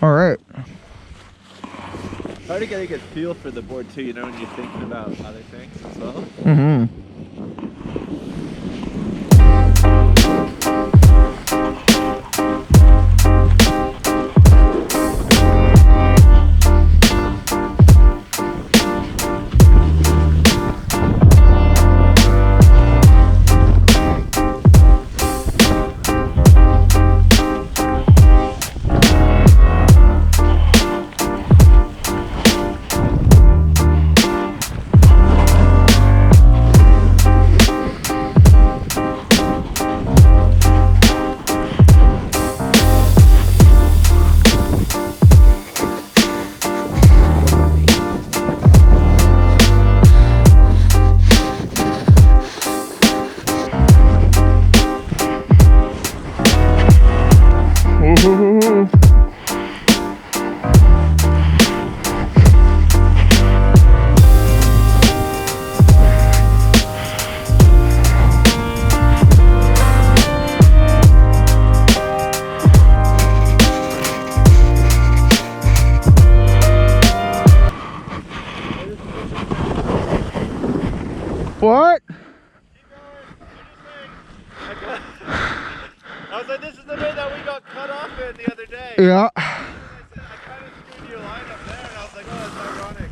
All right. Hard to get a good feel for the board too, you know, when you're thinking about other things as well. Mm-hmm. What? I was like, this is the bit that we got cut off in the other day. Yeah. I kind of screwed you a line up there, and I was like, oh, that's ironic.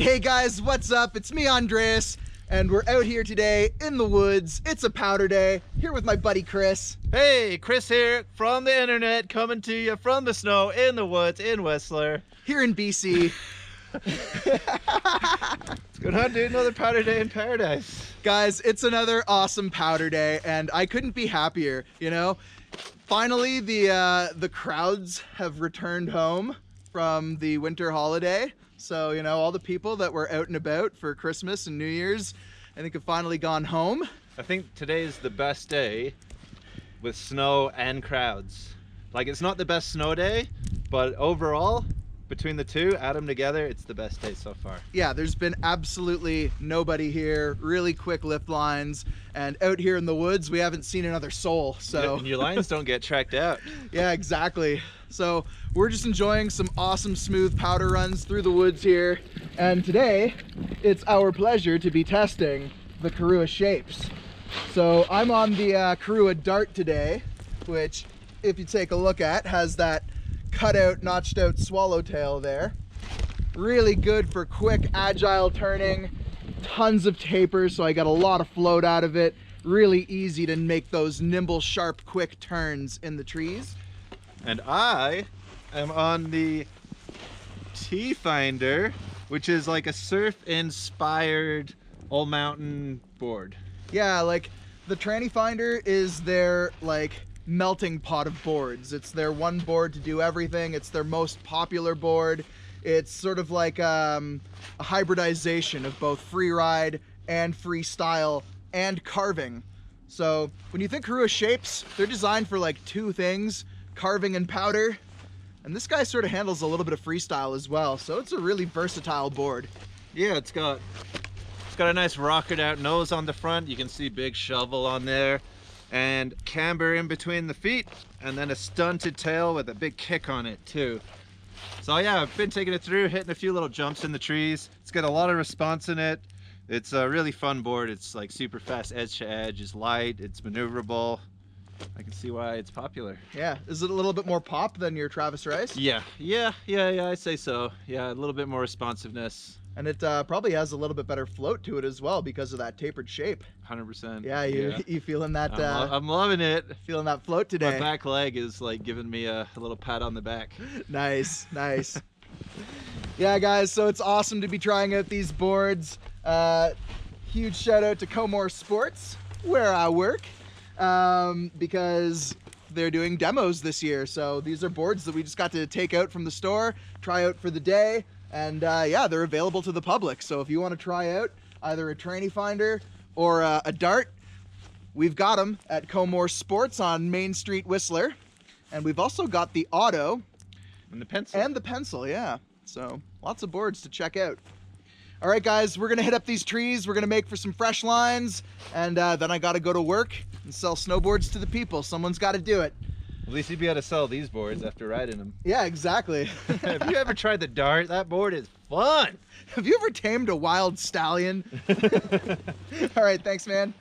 Hey guys, what's up? It's me, Andres, and we're out here today in the woods. It's a powder day, here with my buddy Chris. Hey, Chris here from the internet, coming to you from the snow in the woods in Whistler. Here in BC. It's going on, dude. Another powder day in paradise. Guys, it's another awesome powder day, and I couldn't be happier, you know? Finally, the crowds have returned home from the winter holiday. So, you know, all the people that were out and about for Christmas and New Year's, I think have finally gone home. I think today is the best day with snow and crowds. Like, it's not the best snow day, but overall, between the two, add them together, it's the best day so far. Yeah, there's been absolutely nobody here, really quick lift lines, and out here in the woods, we haven't seen another soul, so. And your lines don't get tracked out. Yeah, exactly. So we're just enjoying some awesome smooth powder runs through the woods here. And today, it's our pleasure to be testing the Korua Shapes. So I'm on the Korua Dart today, which if you take a look at, has that cut out, notched out swallowtail there. Really good for quick, agile turning, tons of taper, so I got a lot of float out of it. Really easy to make those nimble, sharp, quick turns in the trees. And I am on the Tranny Finder, which is like a surf-inspired all-mountain board. Yeah, like the Tranny Finder is their like melting pot of boards. It's their one board to do everything. It's their most popular board. It's sort of like a hybridization of both free ride and freestyle and carving. So when you think Korua Shapes, they're designed for like two things: carving and powder, and this guy sort of handles a little bit of freestyle as well, so it's a really versatile board. Yeah, it's got a nice rocketed out nose on the front. You can see big shovel on there, and camber in between the feet, and then a stunted tail with a big kick on it too. So yeah, I've been taking it through, hitting a few little jumps in the trees. It's got a lot of response in it. It's a really fun board. It's like super fast edge to edge, it's light, it's maneuverable. I can see why it's popular. Yeah, is it a little bit more pop than your Travis Rice? Yeah, I say so. Yeah, a little bit more responsiveness. And it probably has a little bit better float to it as well because of that tapered shape. 100%. Yeah, you feeling that? I'm loving it. Feeling that float today. My back leg is like giving me a little pat on the back. Nice, nice. Yeah, guys, so it's awesome to be trying out these boards. Huge shout out to Comor Sports, where I work, because they're doing demos this year. So these are boards that we just got to take out from the store, try out for the day, and yeah, they're available to the public. So if you want to try out either a Tranny Finder or a dart, we've got them at Comor Sports on Main Street, Whistler. And we've also got the auto and the pencil. And the pencil, yeah. So lots of boards to check out. All right, guys, we're gonna hit up these trees. We're gonna make for some fresh lines, and then I gotta go to work and sell snowboards to the people. Someone's gotta do it. At least you'd be able to sell these boards after riding them. Yeah, exactly. Have you ever tried the dart? That board is fun. Have you ever tamed a wild stallion? All right, thanks, man.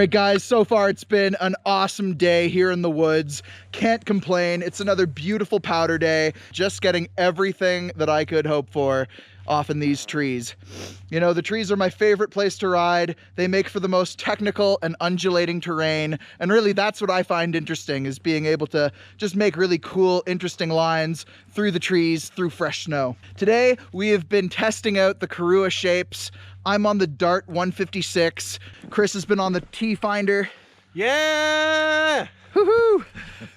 right, guys, so far it's been an awesome day here in the woods. Can't complain. It's another beautiful powder day. Just getting everything that I could hope for. off in these trees. You know, the trees are my favorite place to ride. They make for the most technical and undulating terrain. And really that's what I find interesting, is being able to just make really cool, interesting lines through the trees, through fresh snow. Today, we have been testing out the Korua Shapes. I'm on the Dart 156. Chris has been on the T Finder. Yeah! Woohoo!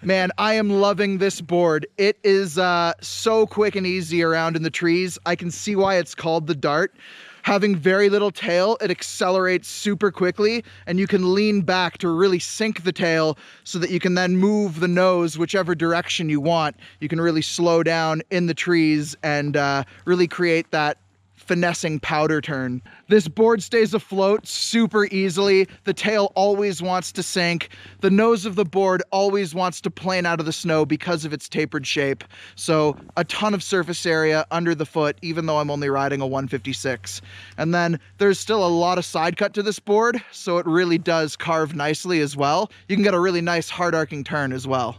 Man, I am loving this board. It is so quick and easy around in the trees. I can see why it's called the Dart. Having very little tail, it accelerates super quickly, and you can lean back to really sink the tail so that you can then move the nose whichever direction you want. You can really slow down in the trees and really create that finessing powder turn. This board stays afloat super easily. The tail always wants to sink. The nose of the board always wants to plane out of the snow because of its tapered shape. So a ton of surface area under the foot, even though I'm only riding a 156. And then there's still a lot of side cut to this board, so it really does carve nicely as well. You can get a really nice hard arcing turn as well.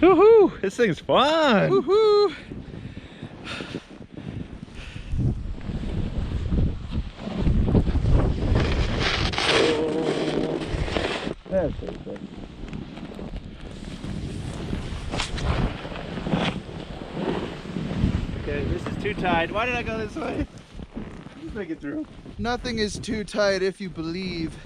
Woohoo! This thing's fun! Woohoo! That's so good. Okay, this is too tight. Why did I go this way? Just make it through. Nothing is too tight if you believe.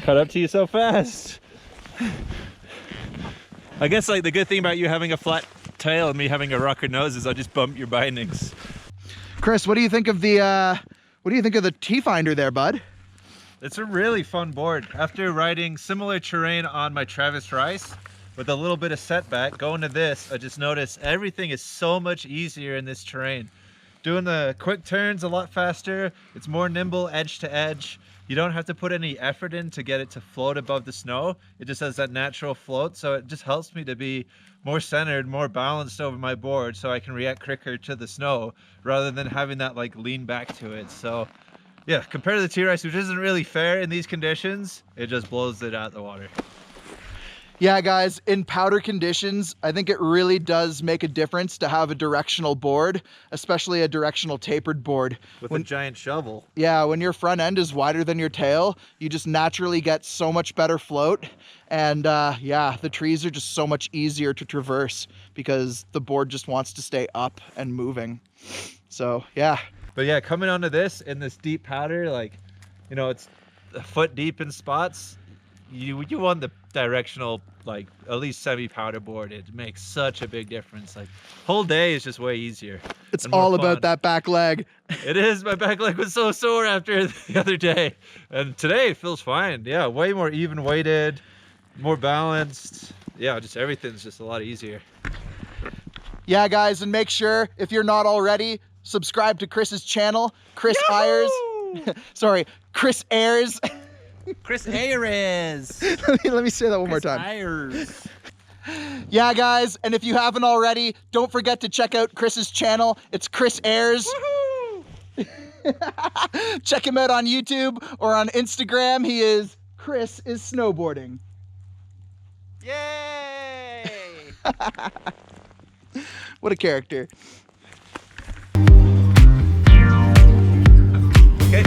Caught up to you so fast. I guess like the good thing about you having a flat tail and me having a rocker nose is I just bump your bindings. Chris, what do you think of the T Finder there, bud? It's a really fun board. After riding similar terrain on my Travis Rice with a little bit of setback, going to this, I just noticed everything is so much easier in this terrain. Doing the quick turns a lot faster. It's more nimble edge to edge. You don't have to put any effort in to get it to float above the snow. It just has that natural float. So it just helps me to be more centered, more balanced over my board so I can react quicker to the snow rather than having that like lean back to it. So yeah, compared to the T-Rice, which isn't really fair in these conditions, it just blows it out of the water. Yeah, guys, in powder conditions, I think it really does make a difference to have a directional board, especially a directional tapered board. With a giant shovel. Yeah, when your front end is wider than your tail, you just naturally get so much better float. And yeah, the trees are just so much easier to traverse because the board just wants to stay up and moving. So, yeah. But yeah, coming onto this in this deep powder, like, you know, it's a foot deep in spots. You want the directional, like at least semi-powder board. It makes such a big difference. Like whole day is just way easier. It's all about that back leg. It is. My back leg was so sore after the other day, and today it feels fine. Yeah, way more even weighted, more balanced. Yeah, just everything's just a lot easier. Yeah, guys, and make sure if you're not already, subscribe to Chris's channel, Chris Ayers. Sorry, Chris Ayers. Chris Ayers. Let me say that one more time. Ayers. Yeah, guys, and if you haven't already, don't forget to check out Chris's channel. It's Chris Ayers. Check him out on YouTube or on Instagram. He is Chris is Snowboarding. Yay! What a character. Okay.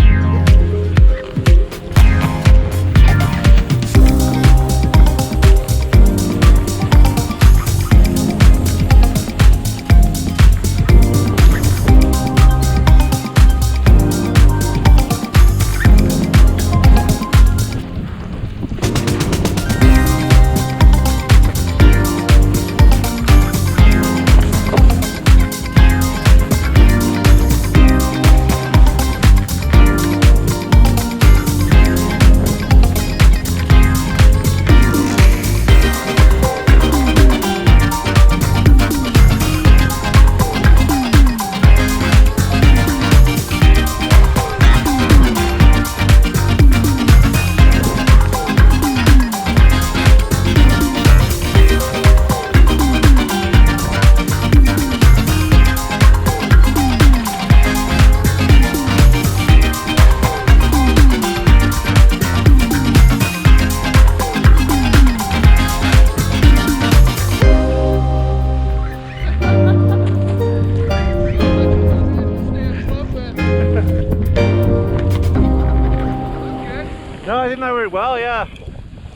No, I think that worked well, yeah.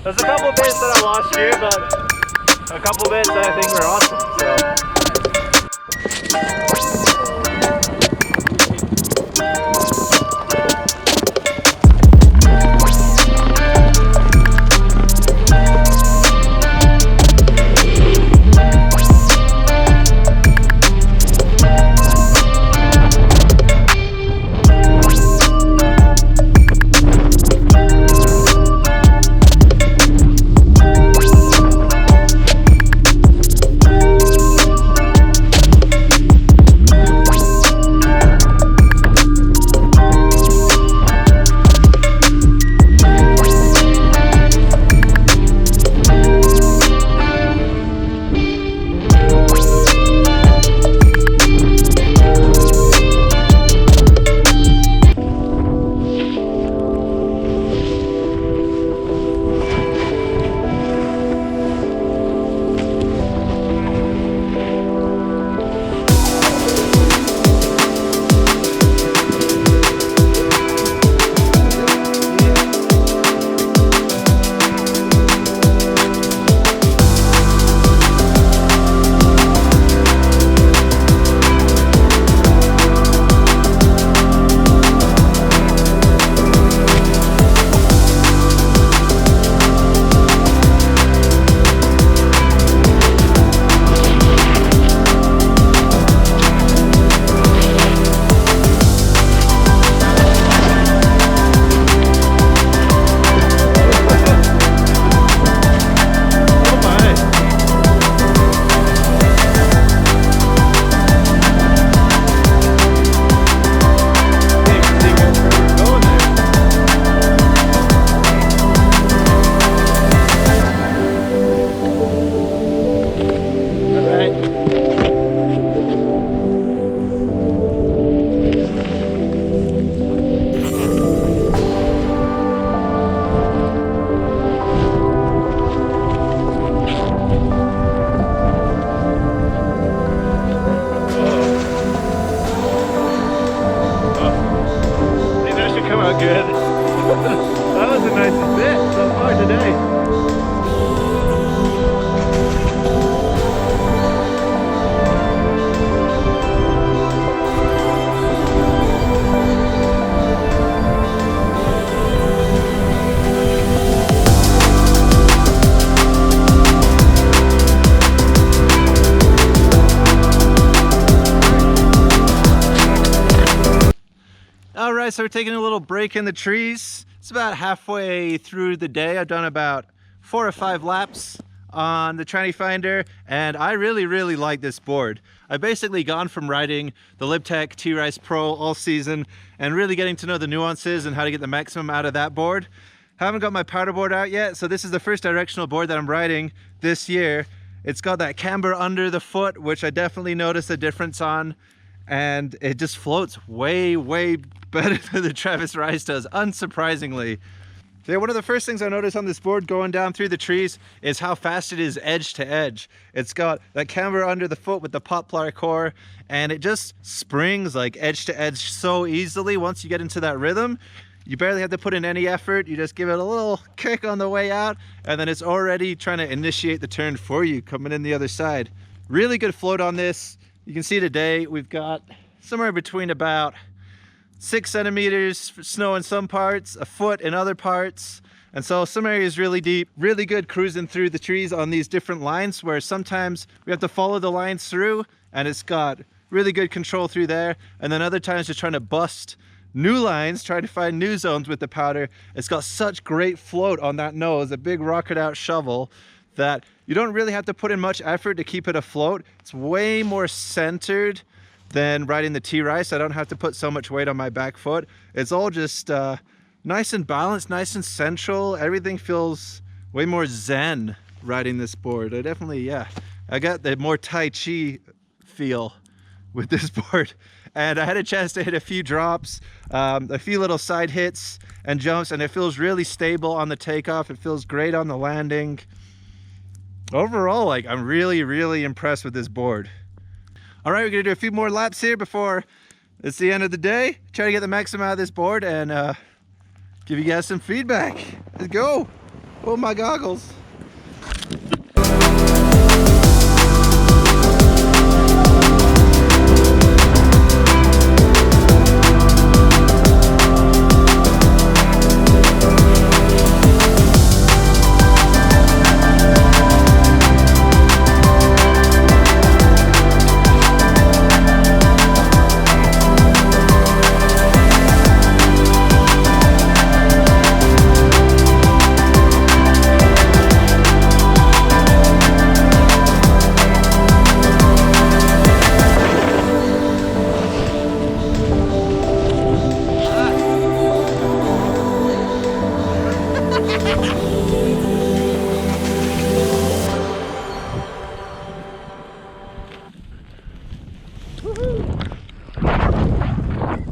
There's a couple bits that I lost here, but a couple bits that I think were awesome, so. Good. That was the nicest bit so far today. All right, so we're taking a little break in the trees. It's about halfway through the day. I've done about 4 or 5 laps on the Tranny Finder, and I really like this board. I've basically gone from riding the LibTech T-Rice Pro all season and really getting to know the nuances and how to get the maximum out of that board. Haven't got my powder board out yet, so this is the first directional board that I'm riding this year. It's got that camber under the foot, which I definitely notice a difference on, and it just floats way better than the Travis Rice does, unsurprisingly. So yeah, one of the first things I noticed on this board going down through the trees is how fast it is edge to edge. It's got that camber under the foot with the poplar core, and it just springs like edge to edge so easily. Once you get into that rhythm, you barely have to put in any effort. You just give it a little kick on the way out, and then it's already trying to initiate the turn for you coming in the other side. Really good float on this. You can see today we've got somewhere between about 6 centimeters for snow in some parts, a foot in other parts. And so some areas really deep, really good cruising through the trees on these different lines, where sometimes we have to follow the lines through and it's got really good control through there. And then other times just trying to bust new lines, trying to find new zones with the powder. It's got such great float on that nose, a big rocket out shovel, that you don't really have to put in much effort to keep it afloat. It's way more centered than riding the T-Rice. I don't have to put so much weight on my back foot. It's all just nice and balanced, nice and central. Everything feels way more zen riding this board. I definitely, yeah, I got the more Tai Chi feel with this board. And I had a chance to hit a few drops, a few little side hits and jumps, and it feels really stable on the takeoff. It feels great on the landing. Overall, like, I'm really impressed with this board. All right, we're gonna do a few more laps here before it's the end of the day. Try to get the maximum out of this board and give you guys some feedback. Let's go. Oh, my goggles.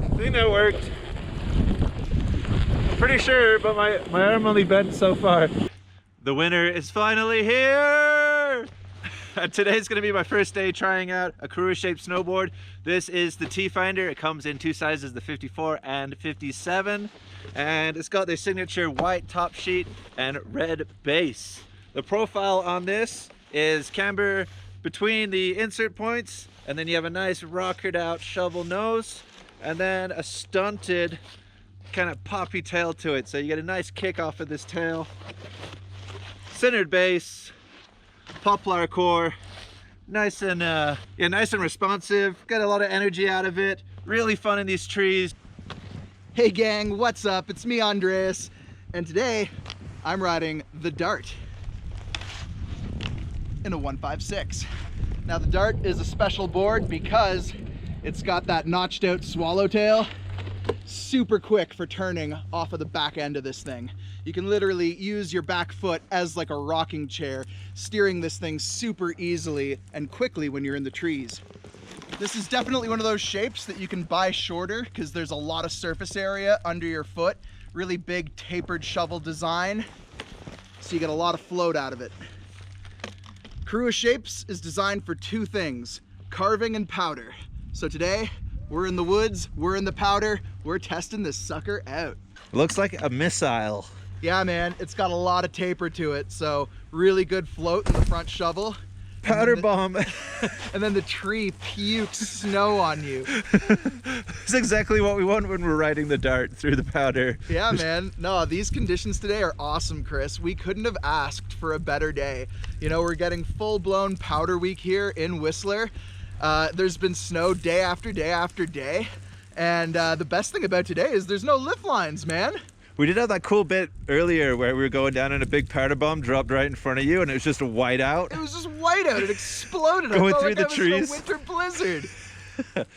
I think that worked. Pretty sure, but my arm only bent so far. The winter is finally here! Today's gonna be my first day trying out a Korua Shape snowboard. This is the T Finder. It comes in two sizes, the 54 and 57. And it's got their signature white top sheet and red base. The profile on this is camber between the insert points, and then you have a nice rockered out shovel nose, and then a stunted kind of poppy tail to it. So you get a nice kick off of this tail. Centered base, poplar core, nice and nice and responsive. Got a lot of energy out of it. Really fun in these trees. Hey gang, what's up? It's me, Andres, and today I'm riding the Dart in a 156. Now the Dart is a special board because it's got that notched out swallowtail. Super quick for turning off of the back end of this thing. You can literally use your back foot as like a rocking chair, steering this thing super easily and quickly when you're in the trees. This is definitely one of those shapes that you can buy shorter because there's a lot of surface area under your foot. Really big tapered shovel design, so you get a lot of float out of it. Korua Shapes is designed for two things, carving and powder. So today, we're in the woods, we're in the powder, we're testing this sucker out. Looks like a missile. Yeah, man, it's got a lot of taper to it, so really good float in the front shovel. Powder bomb. And then the tree pukes snow on you. That's exactly what we want when we're riding the Dart through the powder. Yeah, man. No, these conditions today are awesome, Chris. We couldn't have asked for a better day. You know, we're getting full-blown powder week here in Whistler. There's been snow day after day after day. And the best thing about today is there's no lift lines, man. We did have that cool bit earlier where we were going down and a big powder bomb dropped right in front of you and it was just a white out. It was just white out. It exploded. Going I felt through like the I was trees. in a winter blizzard.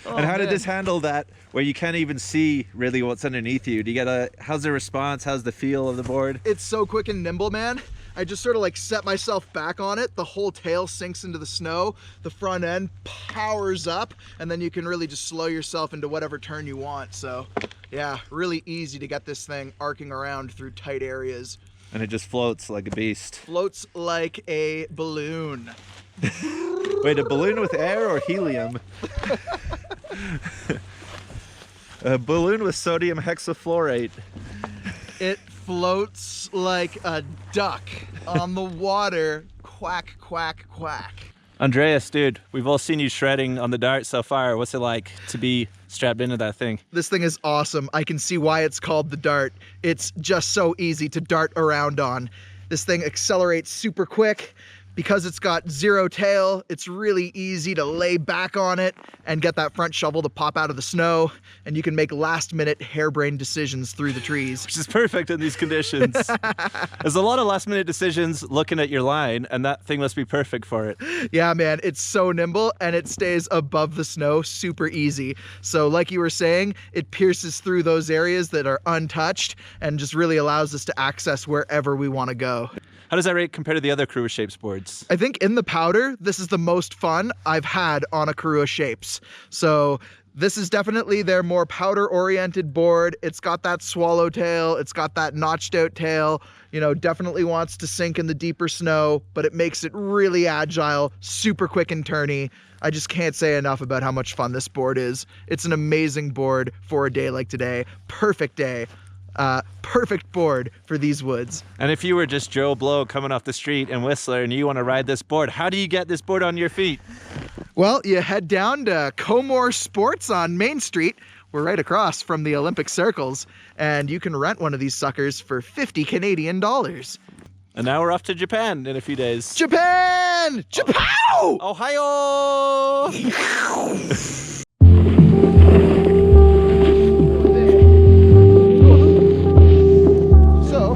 Oh, And how did man. this handle that where you can't even see really what's underneath you? Do you get how's the response? How's the feel of the board? It's so quick and nimble, man. I just sort of like set myself back on it. The whole tail sinks into the snow. The front end powers up, and then you can really just slow yourself into whatever turn you want. So yeah, really easy to get this thing arcing around through tight areas. And it just floats like a beast. Floats like a balloon. Wait, a balloon with air or helium? A balloon with sodium hexafluorate. It floats like a duck on the water. Quack, quack, quack. Andreas, dude, we've all seen you shredding on the dart so far. What's it like to be strapped into that thing? This thing is awesome. I can see why it's called the dart. It's just so easy to dart around on. This thing accelerates super quick. Because it's got zero tail, it's really easy to lay back on it and get that front shovel to pop out of the snow, and you can make last-minute harebrained decisions through the trees. Which is perfect in these conditions. There's a lot of last-minute decisions looking at your line, and that thing must be perfect for it. Yeah, man, it's so nimble, and it stays above the snow super easy. So like you were saying, it pierces through those areas that are untouched and just really allows us to access wherever we want to go. How does that rate compare to the other Korua Shapes boards? I think in the powder, this is the most fun I've had on a Korua Shapes. So this is definitely their more powder-oriented board. It's got that swallowtail, it's got that notched out tail, you know, definitely wants to sink in the deeper snow, but it makes it really agile, super quick and turny. I just can't say enough about how much fun this board is. It's an amazing board for a day like today. Perfect day. Perfect board for these woods. And if you were just Joe Blow coming off the street in Whistler and you want to ride this board, how do you get this board on your feet? Well, you head down to Comor Sports on Main Street. We're right across from the Olympic Circles, and you can rent one of these suckers for 50 Canadian dollars. And now we're off to Japan in a few days. Japan! Japow! Ohio! So,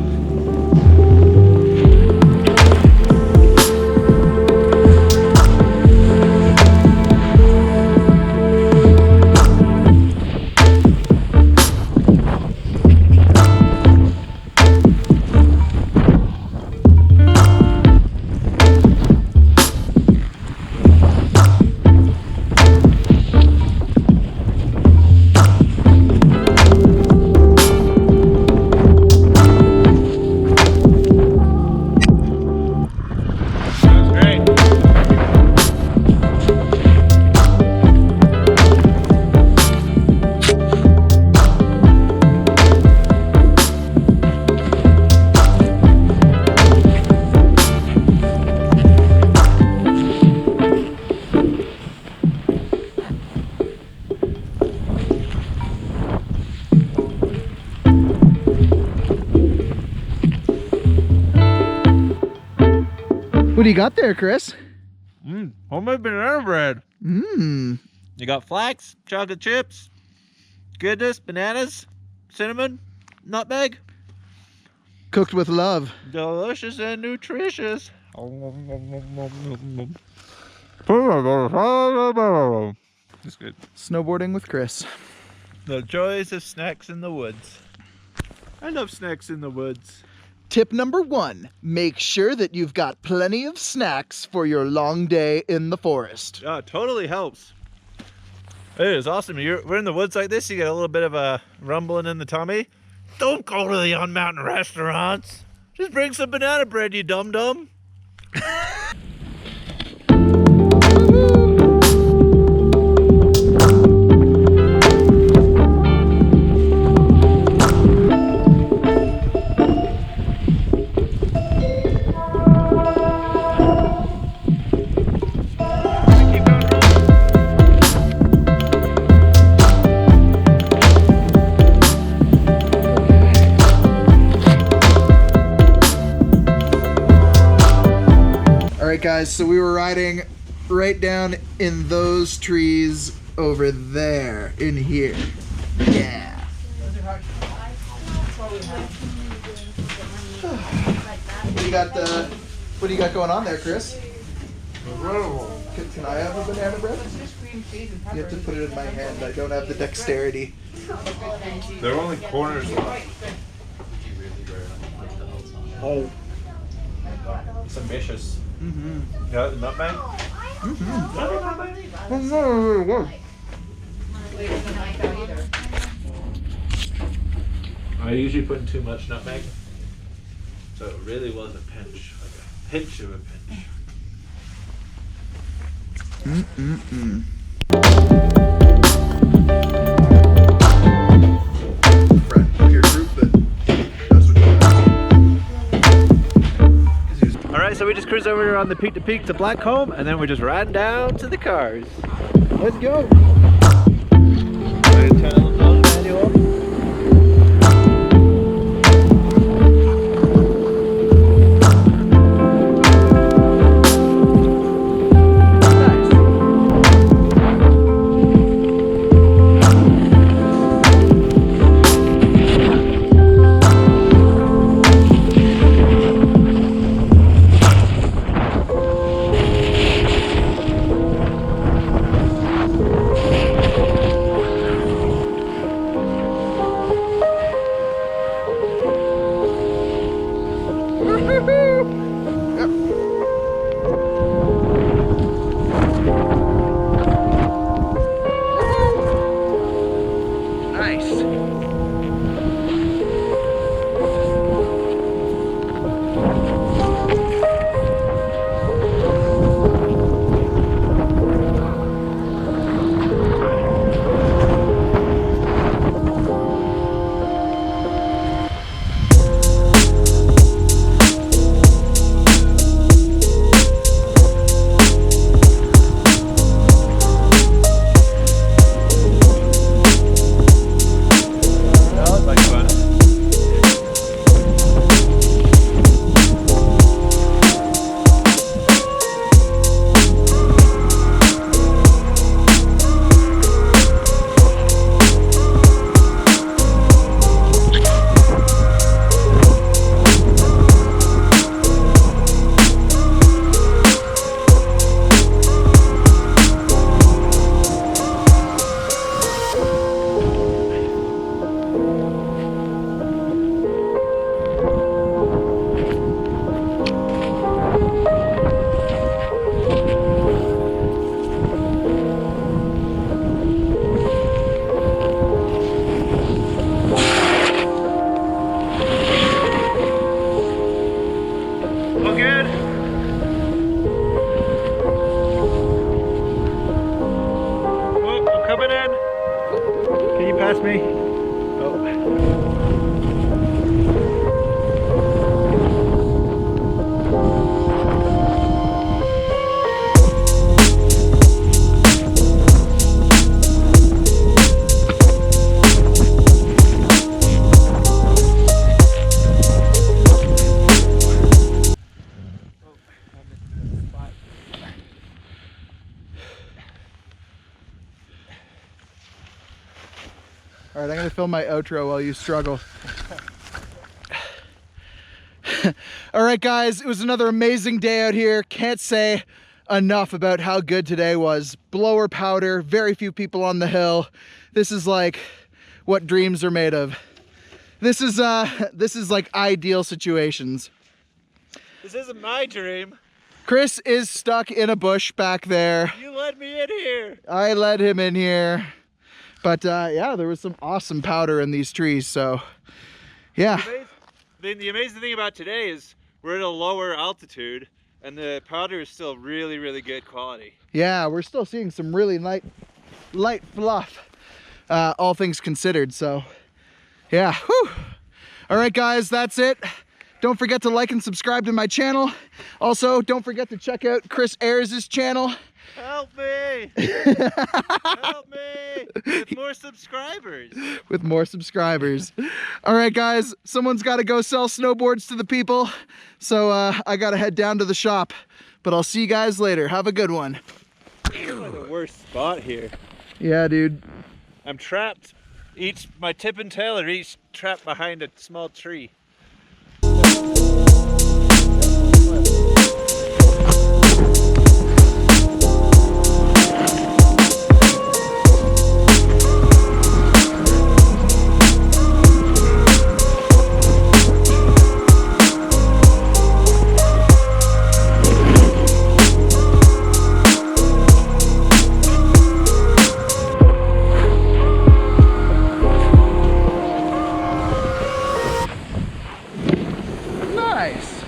what do you got there, Chris? Homemade banana bread. Mmm. You got flax, chocolate chips, goodness, bananas, cinnamon, nutmeg. Cooked with love. Delicious and nutritious. It's good. Snowboarding with Chris. The joys of snacks in the woods. I love snacks in the woods. Tip number 1, make sure that you've got plenty of snacks for your long day in the forest. Yeah, it totally helps. It is awesome. We're in the woods like this, you get a little bit of a rumbling in the tummy. Don't go to the on-mountain restaurants. Just bring some banana bread, you dum-dum. Guys, so we were riding right down in those trees over there, in here. Yeah. What do you got going on there, Chris? Can I have a banana bread? You have to put it in my hand. I don't have the dexterity. They're only corners left. Oh. It's ambitious. Mm-hmm. Yeah, the nutmeg? I usually put in too much nutmeg. So it really was a pinch. Like a pinch of a pinch. Friend of your group that does what you do. Alright, so we just cruised over on the peak to Blackcomb, and then we're just riding down to the cars. Let's go. Manual. All right, I'm gonna film my outro while you struggle. All right, guys, it was another amazing day out here. Can't say enough about how good today was. Blower powder, very few people on the hill. This is like what dreams are made of. This is like ideal situations. This isn't my dream. Chris is stuck in a bush back there. You let me in here. I let him in here. But yeah, there was some awesome powder in these trees, so yeah. The amazing thing about today is we're at a lower altitude and the powder is still really, really good quality. Yeah, we're still seeing some really light fluff, all things considered, so yeah. Whew. All right, guys, that's it. Don't forget to like and subscribe to my channel. Also, don't forget to check out Chris Ayers' channel. Help me! Help me! With more subscribers. With more subscribers. All right, guys, someone's got to go sell snowboards to the people. So I got to head down to the shop. But I'll see you guys later. Have a good one. This is like the worst spot here. Yeah, dude. I'm trapped My tip and tail are each trapped behind a small tree. Nice.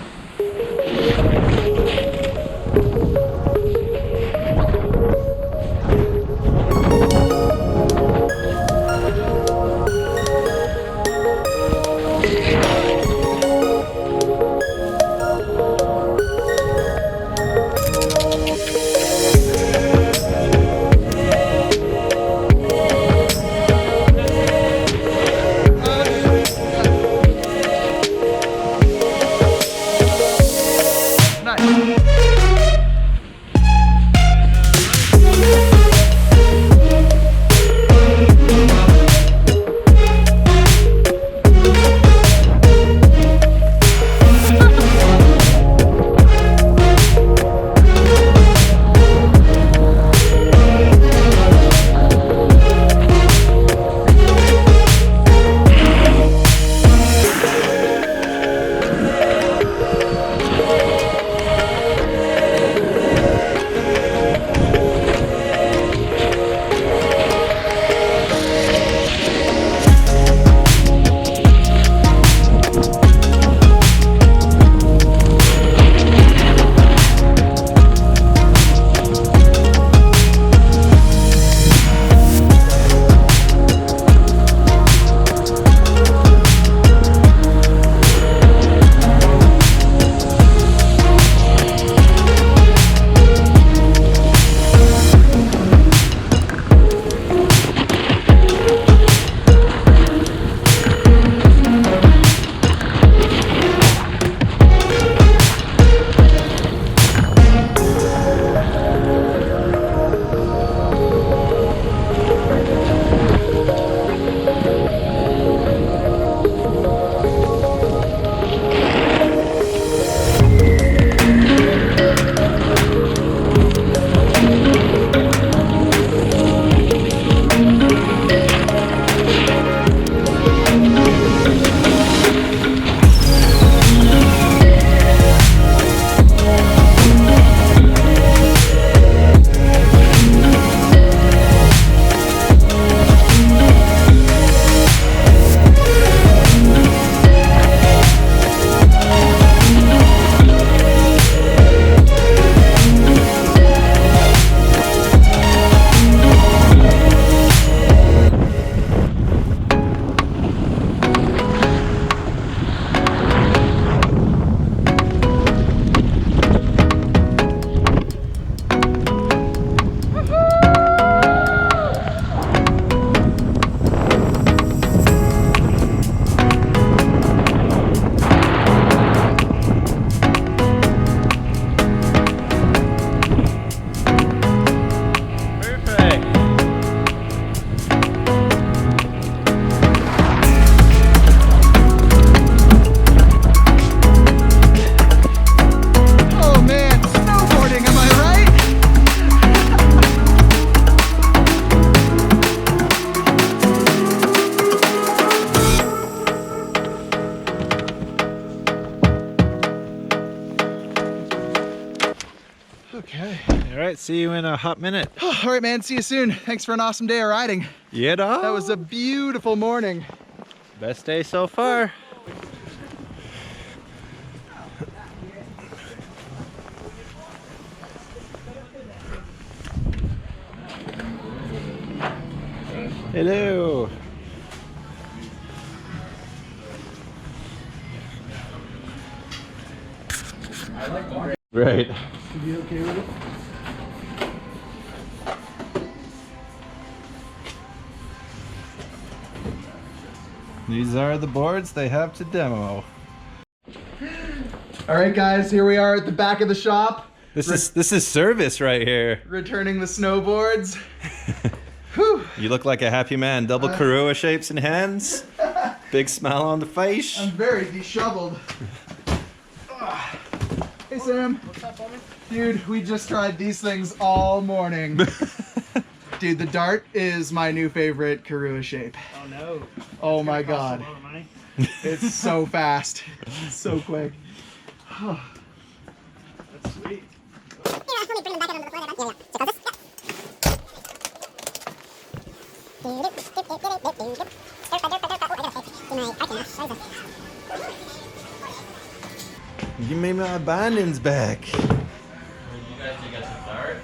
Okay. All right. See you in a hot minute. All right, man. See you soon. Thanks for an awesome day of riding. Yeah, dog. That was a beautiful morning. Best day so far. Hello. Right. Should be okay with it? These are the boards they have to demo. All right, guys, here we are at the back of the shop. This is service right here. Returning the snowboards. Whew. You look like a happy man. Double Korua shapes in hands. Big smile on the face. I'm very disheveled. Hey Sam. What's up, homie? Dude, we just tried these things all morning. Dude, the dart is my new favorite Korua shape. Oh no. Oh my Cost god. a lot of money. It's so fast. It's so quick. That's sweet. You made my bindings back. You guys got some dart?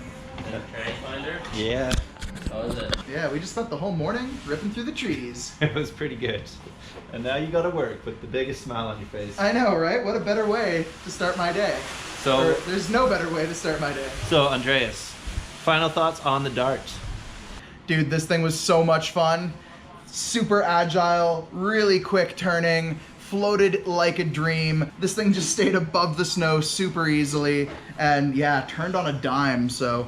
Tranny Finder? Yeah. How was it? Yeah, we just spent the whole morning ripping through the trees. It was pretty good. And now you gotta work with the biggest smile on your face. I know, right? What a better way to start my day. So, Or, there's no better way to start my day. so Andreas, final thoughts on the dart? Dude, this thing was so much fun. Super agile, really quick turning, floated like a dream. This thing just stayed above the snow super easily, and yeah, turned on a dime, so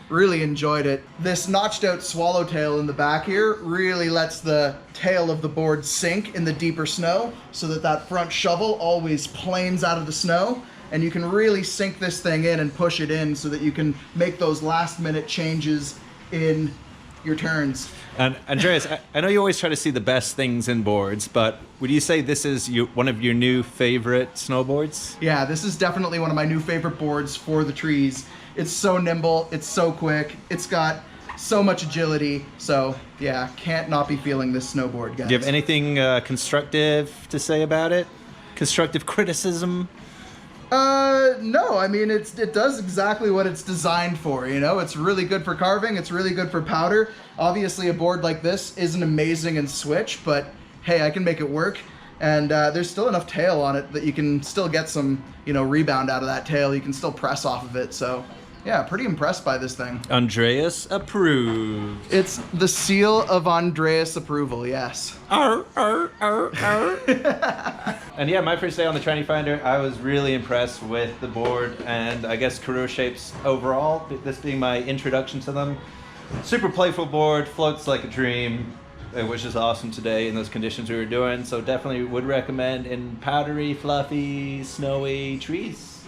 really enjoyed it. This notched out swallowtail in the back here really lets the tail of the board sink in the deeper snow so that that front shovel always planes out of the snow, and you can really sink this thing in and push it in so that you can make those last minute changes in your turns. And Andreas, I know you always try to see the best things in boards, but would you say this is one of your new favorite snowboards? Yeah, this is definitely one of my new favorite boards for the trees. It's so nimble, it's so quick, it's got so much agility, so yeah, can't not be feeling this snowboard, guys. Do you have anything constructive to say about it? Constructive criticism? No, I mean, it does exactly what it's designed for, you know? It's really good for carving, it's really good for powder. Obviously, a board like this isn't amazing in switch, but hey, I can make it work. And there's still enough tail on it that you can still get some, you know, rebound out of that tail. You can still press off of it, so yeah, pretty impressed by this thing. Andreas approved. It's the seal of Andreas approval, yes. And yeah, my first day on the Tranny Finder, I was really impressed with the board and I guess Korua Shapes overall, this being my introduction to them. Super playful board, floats like a dream, which is awesome today in those conditions we were doing. So definitely would recommend in powdery, fluffy, snowy trees.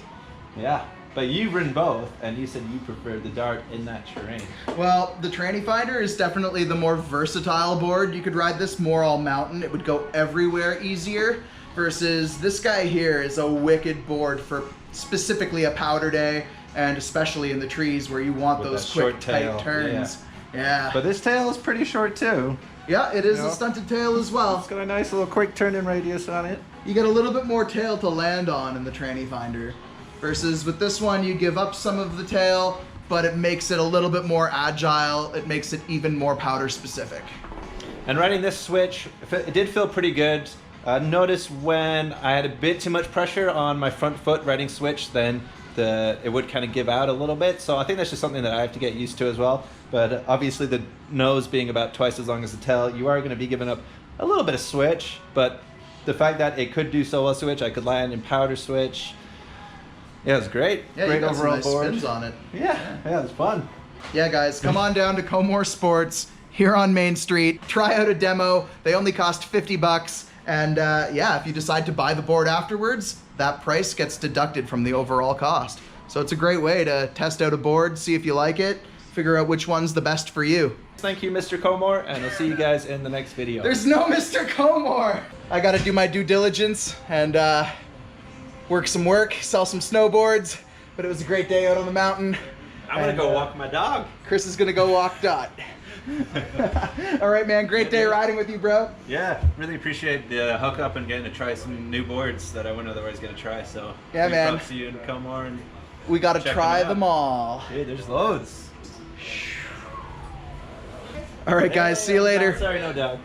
Yeah. But you've ridden both, and you said you preferred the dart in that terrain. Well, the Tranny Finder is definitely the more versatile board. You could ride this more all mountain. It would go everywhere easier, versus this guy here is a wicked board for specifically a powder day, and especially in the trees where you want With those that quick, short tail, tight turns. Yeah. But this tail is pretty short too. Yeah, it is You know? a stunted tail as well. It's got a nice little quick turning radius on it. You get a little bit more tail to land on in the Tranny Finder. Versus with this one, you give up some of the tail, but it makes it a little bit more agile. It makes it even more powder specific. And riding this switch, it did feel pretty good. Notice when I had a bit too much pressure on my front foot riding switch, then it would kind of give out a little bit. So I think that's just something that I have to get used to as well. But obviously the nose being about twice as long as the tail, you are going to be giving up a little bit of switch. But the fact that it could do solo switch, I could land in powder switch. Yeah, it was great. Yeah, Great you got overall some nice board. spins on it. Yeah, it was fun. Yeah, guys, come on down to Comor Sports here on Main Street. Try out a demo. They only cost 50 bucks. And yeah, if you decide to buy the board afterwards, that price gets deducted from the overall cost. So it's a great way to test out a board, see if you like it, figure out which one's the best for you. Thank you, Mr. Comor, and I'll see you guys in the next video. There's no Mr. Comor! I gotta do my due diligence and work, sell some snowboards, but it was a great day out on the mountain. I'm gonna go walk my dog. Chris is gonna go walk Dot. All right, man, great day riding with you, bro. Yeah, really appreciate the hookup and getting to try some new boards that I wasn't otherwise gonna try. So Yeah, big man. props to you and Comor and We gotta check try them out. them all. Dude, there's loads. All right, guys, see you later. Sorry, no dog.